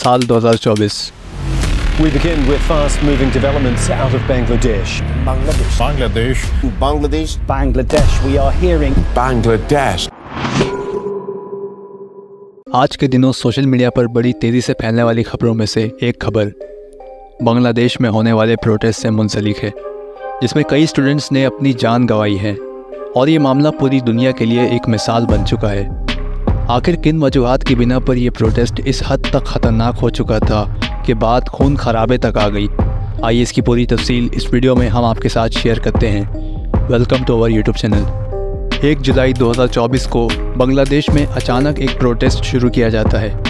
साल 2024। We begin with fast-moving developments out of Bangladesh. Bangladesh. We are hearing Bangladesh. आज के दिनों social media पर बड़ी तेज़ी से फैलने वाली खबरों में से एक खबर बांग्लादेश में होने वाले प्रोटेस्ट से मुंसलिक है, जिसमें कई स्टूडेंट्स ने अपनी जान गंवाई है और ये मामला पूरी दुनिया के लिए एक मिसाल बन चुका है। आखिर किन वजूहात की बिना पर यह प्रोटेस्ट इस हद तक ख़तरनाक हो चुका था कि बात खून खराबे तक आ गई। आइए इसकी पूरी तफसील इस वीडियो में हम आपके साथ शेयर करते हैं। Welcome to our YouTube channel. 1 जुलाई 2024 को बांग्लादेश में अचानक एक प्रोटेस्ट शुरू किया जाता है,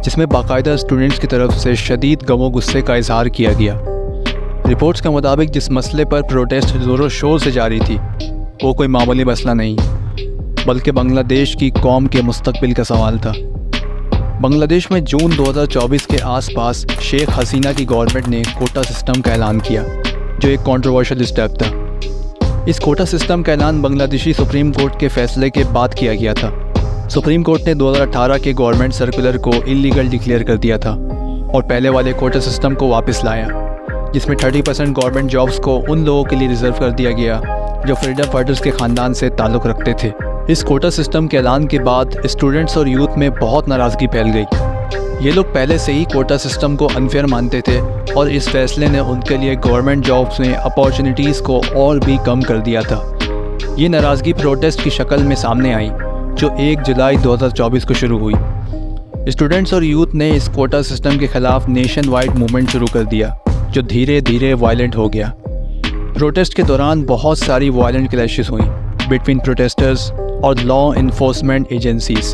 जिसमें बाकायदा स्टूडेंट्स की तरफ से शदीद गम और गुस्से का इजहार किया गया। रिपोर्ट्स के मुताबिक जिस मसले पर प्रोटेस्ट ज़ोरों शोर से जारी थी वो कोई मामूली मसला नहीं, बल्कि बांग्लादेश की कौम के मुस्तकबिल का सवाल था। बांग्लादेश में जून 2024 के आसपास शेख हसीना की गवर्नमेंट ने कोटा सिस्टम का ऐलान किया, जो एक कंट्रोवर्शियल स्टेप था। इस कोटा सिस्टम का ऐलान बांग्लादेशी सुप्रीम कोर्ट के फैसले के बाद किया गया था। सुप्रीम कोर्ट ने 2018 के गवर्नमेंट सर्कुलर को इलीगल डिक्लेयर कर दिया था और पहले वाले कोटा सिस्टम को वापस लाया, जिसमें 30% गवर्नमेंट जॉब्स को उन लोगों के लिए रिजर्व कर दिया गया जो फ्रीडम फाइटर्स के ख़ानदान से ताल्लुक़ रखते थे। इस कोटा सिस्टम के ऐलान के बाद स्टूडेंट्स और यूथ में बहुत नाराज़गी फैल गई। ये लोग पहले से ही कोटा सिस्टम को अनफेयर मानते थे और इस फैसले ने उनके लिए गवर्नमेंट जॉब्स में अपॉर्चुनिटीज़ को और भी कम कर दिया था। ये नाराज़गी प्रोटेस्ट की शक्ल में सामने आई, जो 1 जुलाई 2024 को शुरू हुई। स्टूडेंट्स और यूथ ने इस कोटा सिस्टम के ख़िलाफ़ नेशन वाइड मूवमेंट शुरू कर दिया, जो धीरे धीरे वायलेंट हो गया। प्रोटेस्ट के दौरान बहुत सारी वायलेंट क्लैशेस हुई बिटवीन प्रोटेस्टर्स और लॉ इन्फोर्समेंट एजेंसीज।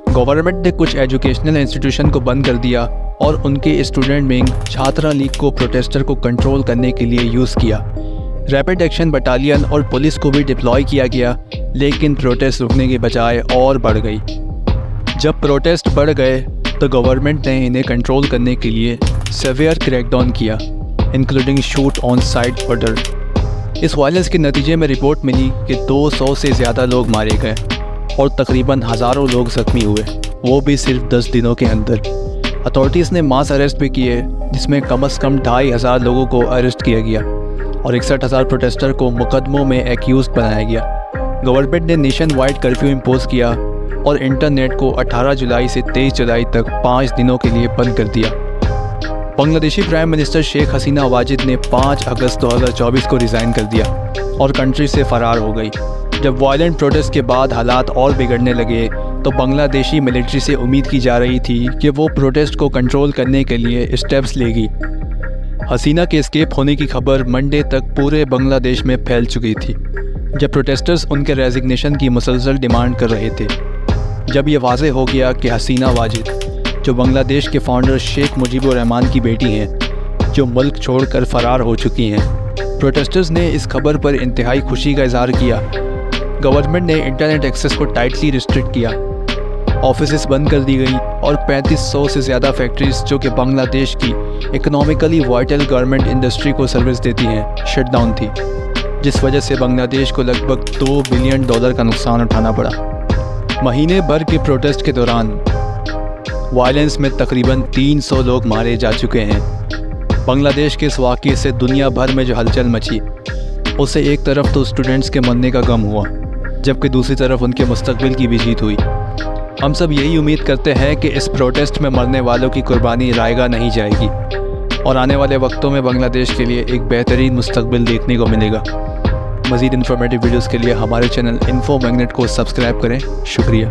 गवर्नमेंट ने कुछ एजुकेशनल इंस्टीट्यूशन को बंद कर दिया और उनके स्टूडेंट विंग छात्रा लीग को प्रोटेस्टर को कंट्रोल करने के लिए यूज़ किया। रैपिड एक्शन बटालियन और पुलिस को भी डिप्लॉय किया गया, लेकिन प्रोटेस्ट रुकने के बजाय और बढ़ गई। जब प्रोटेस्ट बढ़ गए तो गवर्नमेंट ने इन्हें कंट्रोल करने के लिए सेवियर क्रैकडाउन किया, including shoot on site order. इस वायलेंस के नतीजे में रिपोर्ट मिली कि 200 से ज़्यादा लोग मारे गए और तकरीबन हज़ारों लोग ज़ख्मी हुए, वो भी सिर्फ 10 दिनों के अंदर। अथॉरिटीज़ ने मास अरेस्ट भी किए, जिसमें कम से कम 2500 लोगों को अरेस्ट किया गया और 61,000 प्रोटेस्टर को मुकदमों में एक्यूज बनाया गया। गवर्नमेंट ने नेशन वाइड कर्फ्यू इम्पोज किया और इंटरनेट को 18 जुलाई से 23 जुलाई तक 5 दिनों के लिए बंद कर दिया। बांग्लादेशी प्राइम मिनिस्टर शेख हसीना वाजिद ने 5 अगस्त 2024 को रिज़ाइन कर दिया और कंट्री से फ़रार हो गई। जब वायलेंट प्रोटेस्ट के बाद हालात और बिगड़ने लगे तो बांग्लादेशी मिलिट्री से उम्मीद की जा रही थी कि वो प्रोटेस्ट को कंट्रोल करने के लिए स्टेप्स लेगी। हसीना के एस्केप होने की खबर मंडे तक पूरे बांग्लादेश में फैल चुकी थी, जब प्रोटेस्टर्स उनके रेजिग्नेशन की मुसलसल डिमांड कर रहे थे। जब ये वाज़ेह हो गया कि हसीना वाजिद, जो बांग्लादेश के फाउंडर शेख मुजीबुर रहमान की बेटी हैं, जो मुल्क छोड़कर फ़रार हो चुकी हैं, प्रोटेस्टर्स ने इस खबर पर इंतहाई खुशी का इजहार किया। गवर्नमेंट ने इंटरनेट एक्सेस को टाइटली रिस्ट्रिक्ट किया, ऑफिसेस बंद कर दी गई और 3500 से ज़्यादा फैक्ट्रीज जो कि बांग्लादेश की इकोनॉमिकली वाइटल गारमेंट इंडस्ट्री को सर्विस देती हैं, शट डाउन थी, जिस वजह से बांग्लादेश को लगभग $2 बिलियन का नुकसान उठाना पड़ा। महीने भर के प्रोटेस्ट के दौरान वायलेंस में तकरीबन 300 लोग मारे जा चुके हैं। बांग्लादेश के इस वाक़ये से दुनिया भर में जो हलचल मची, उससे एक तरफ तो स्टूडेंट्स के मरने का गम हुआ, जबकि दूसरी तरफ उनके मुस्तकबिल की भी जीत हुई। हम सब यही उम्मीद करते हैं कि इस प्रोटेस्ट में मरने वालों की कुर्बानी रायगा नहीं जाएगी और आने वाले वक्तों में बांग्लादेश के लिए एक बेहतरीन मुस्तकबिल देखने को मिलेगा। मज़ीद इन्फॉर्मेटिव वीडियोज़ के लिए हमारे चैनल इन्फो मैग्नेट को सब्सक्राइब करें। शुक्रिया।